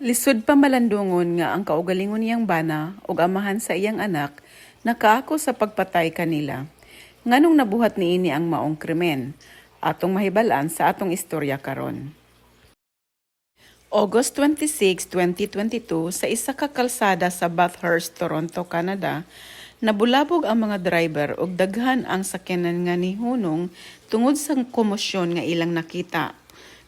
Lisod pa malandungon nga ang kaugalingon niyang bana ug amahan sa iyang anak nakaako sa pagpatay kanila. Nganong nabuhat niini ang maong krimen? Atong mahibalan sa atong istorya karon. August 26, 2022 sa isa ka kalsada sa Bathurst, Toronto, Canada, nabulabog ang mga driver ug daghan ang sakyanan nga nihunong tungod sa komosyon nga ilang nakita.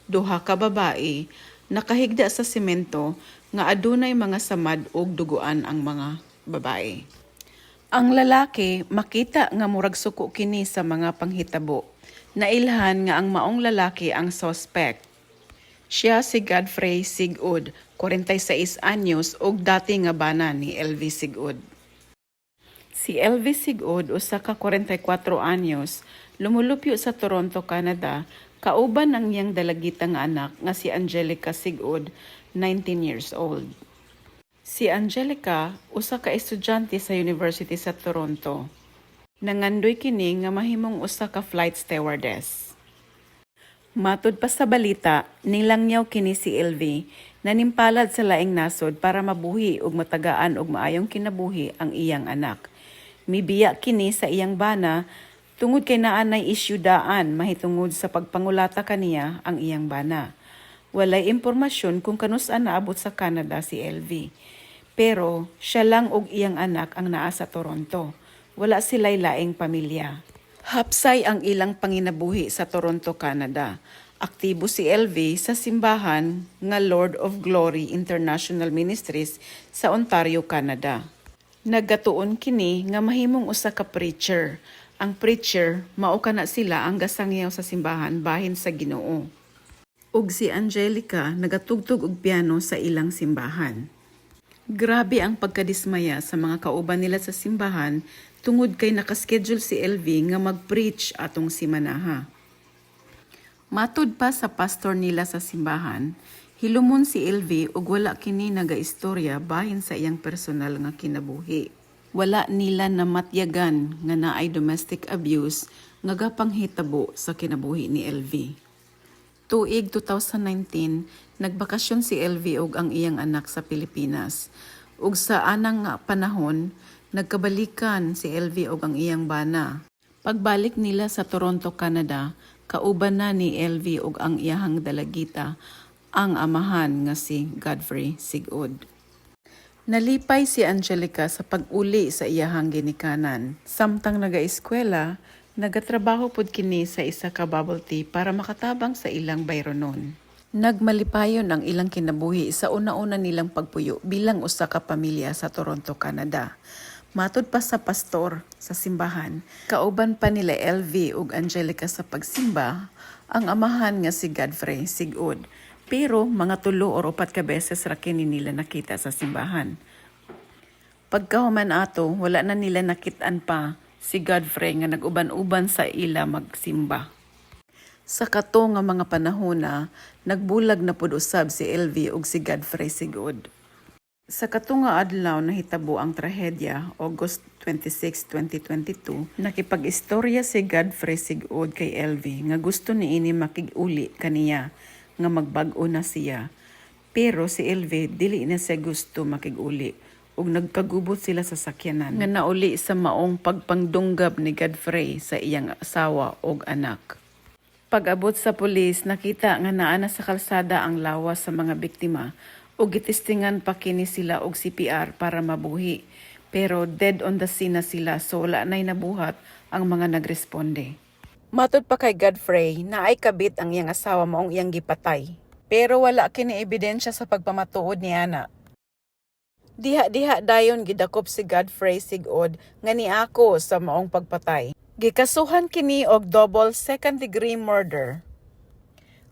Duha ka babae nakahigda sa semento nga adunay mga samad ug duguan ang mga babae. Ang lalaki makita nga murag suko kini sa mga panghitabo. Nailhan nga ang maong lalaki ang suspect. Siya si Godfrey Sigud, 46 anyos ug dati nga bana ni LV Sigud. Si LV Sigud usa ka 44 anyos, lumulupyo sa Toronto, Canada, kauban ang iyang dalagita nga anak nga si Angelica Sigud, 19 years old. Si Angelica usa ka estudyante sa University sa Toronto. Nangandoy kini nga mahimong usa ka flight stewardess. Matud pa sa balita, nilangyaw kini si LV na nimpalad sa laing nasod para mabuhi ug matagaan og maayong kinabuhi ang iyang anak. Mibiya kini sa iyang bana tungod kay naanay isyudaan mahitungod sa pagpangulata kaniya ang iyang bana. Walay impormasyon kung kanus-an naabot sa Canada si LV. Pero siya lang og iyang anak ang naa sa Toronto. Wala sila'y laing pamilya. Hapsay ang ilang panginabuhi sa Toronto, Canada. Aktibo si LV sa simbahan nga Lord of Glory International Ministries sa Ontario, Canada. Nagatuon kini nga mahimong usa ka preacher. Ang preacher mao kana sila ang gasangyaw sa simbahan bahin sa Ginoo. Ug si Angelica nagatugtog og piano sa ilang simbahan. Grabe ang pagkadismaya sa mga kauban nila sa simbahan tungod kay nakaschedule si LV nga mag-preach atong simanaha. Matud pa sa pastor nila sa simbahan, hilumon si LV ug wala kini nagaistorya bahin sa iyang personal nga kinabuhi. Wala nila namatyagan nga naay domestic abuse nga gapanghitabo sa kinabuhi ni LV. Tuig 2019, nagbakasyon si LV ug ang iyang anak sa Pilipinas. Ug sa anang panahon, nagkabalikan si LV ug ang iyang bana. Pagbalik nila sa Toronto, Canada, kauban na ni LV ug ang iyahang dalagita, ang amahan nga si Godfrey Sigud. Nalipay si Angelica sa pag-uli sa iyahang ginikanan. Samtang nagaeskwela, nagatrabaho pud kini sa isa ka bubble tea para makatabang sa ilang bayronon. Nagmalipayon ang ilang kinabuhi sa una-una nilang pagpuyo bilang usa ka pamilya sa Toronto, Canada. Matud pa sa pastor sa simbahan, kauban pa nila LV ug Angelica sa pagsimba, ang amahan nga si Godfrey Sigud. Pero mga 3 o 4 ka beses ra kini nila nakita sa simbahan. Pagkahuman ato, wala na nila nakit-an pa si Godfrey nga nag-uban-uban sa ila magsimba. Sa kato nga mga panahona, nagbulag na pud usab si LV ug si Godfrey Sigud. Sa kato nga adlaw nahitabo ang trahedya, August 26, 2022, nakipag-istorya si Godfrey Sigud kay LV nga gusto niini makig-uli kaniya nga magbag-o na siya. Pero si LV dili na siya gusto makig-uli ug nagkagubot sila sa sakyanan nga nauli sa maong pagpangdunggab ni Godfrey sa iyang asawa ug anak. Pag-abot sa pulis, nakita nga naa na sa kalsada ang lawas sa mga biktima ug gitistingan pa kini sila og CPR para mabuhi. Pero dead on the scene na sila so wala na'y nabuhat ang mga nagresponde. Matud pa kay Godfrey na ay kabit ang iyang asawa maong iyang gipatay. Pero wala kini ebidensya sa pagpamatuod ni ana. Diha-diha dayon gidakop si Godfrey Sigud nga niako sa maong pagpatay. Gikasuhan kini og double second-degree murder.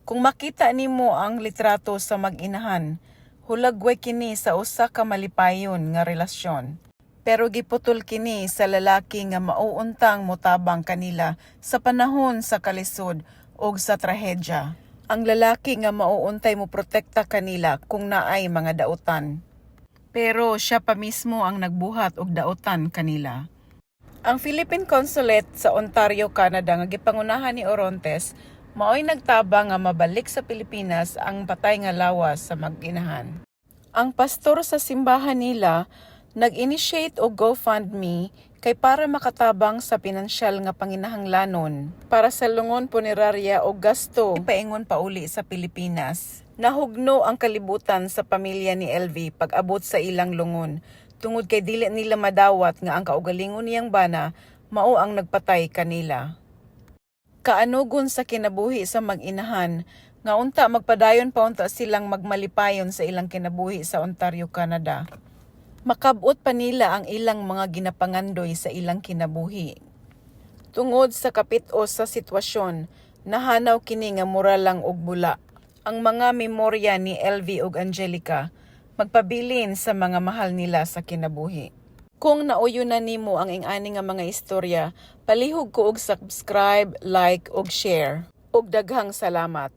Kung makita nimo ang litrato sa mag-inahan, hulagway kini sa usa ka malipayon nga relasyon. Pero giputol kini sa lalaki nga mauuntang motabang kanila sa panahon sa kalisod ug sa trahedya. Ang lalaki nga mauuntay mo protekta kanila kung naay mga dautan. Pero siya pa mismo ang nagbuhat og dautan kanila. Ang Philippine Consulate sa Ontario, Canada nga gipangunahan ni Orontes mao'y nagtabang nga mabalik sa Pilipinas ang patay nga lawas sa mag-inahan. Ang pastor sa simbahan nila nag-initiate og GoFundMe kay para makatabang sa pinansyal nga panginahanglanon para sa lungon punerarya o gasto ipaingon pauli sa Pilipinas. Nahugno ang kalibutan sa pamilya ni LV pag-abot sa ilang lungon tungod kay dili nila madawat nga ang kaugalingon niyang bana mao ang nagpatay kanila. Kaanugon sa kinabuhi sa mag-inahan nga unta magpadayon pa unta silang magmalipayon sa ilang kinabuhi sa Ontario, Canada. Makabot pa nila ang ilang mga ginapangandoy sa ilang kinabuhi. Tungod sa kapit-o sa sitwasyon, nahanaw kini nga mura lang og bula. Ang mga memorya ni LV ug Angelica magpabilin sa mga mahal nila sa kinabuhi. Kung nauyo na nimo ang ingani nga mga istorya, palihog ko og subscribe, like ug share. Ug daghang salamat.